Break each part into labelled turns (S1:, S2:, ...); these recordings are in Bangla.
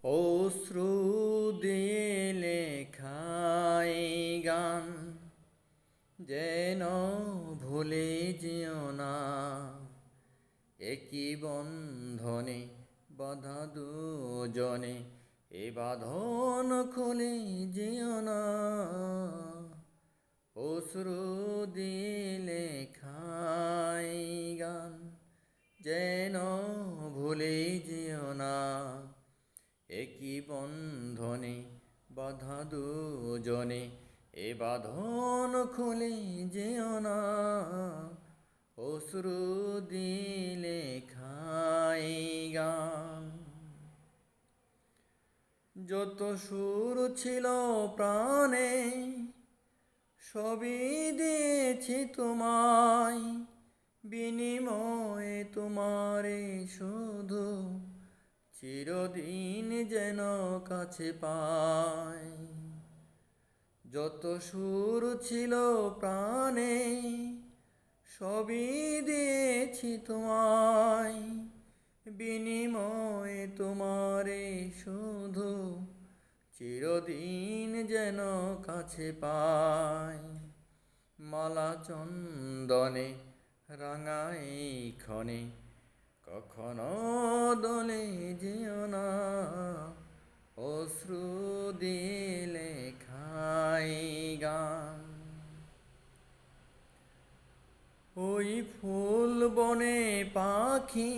S1: অশ্রু দিয়ে লেখাই গান যেন ভুলে যেও না, একই বন্ধনে বাঁধা দুজনে, এ বাঁধন খুলে যেও না। অশ্রু দিয়ে লেখাই গান যেন ভুলে যেও না, একই বন্ধনে বাঁধা দুজনে, এ বাঁধন খুলে যেও না। অশ্রু দিলে খাই গান। যত সুর ছিল প্রাণে সবই দিয়েছি তোমায়, বিনিময়ে তোমারে শুধু চিরদিন যেন কাছে পাই। যত সুর ছিল প্রাণে সবই দিয়েছি তোমায়, বিনিময়ে তোমারে শুধু চিরদিন যেন কাছে পাই। মালা চন্দনে রাঙাই ক্ষণে কখনো দলে যেও না, অশ্রু দিলে খাই গান। ওই ফুল বনে পাখি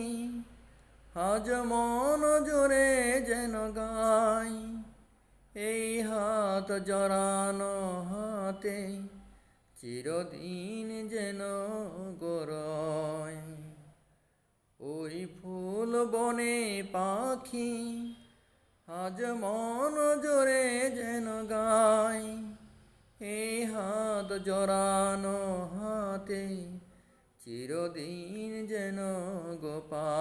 S1: আজ মন জোরে যেন গাই, এই হাত জড়ানো হাতে চিরদিন যেন গড়াই। ওই ফুল বনে পাখি আজ মন জোরে যেন গাই, এই হাত জড়ানো হাতে চিরদিন যেন গোপাল।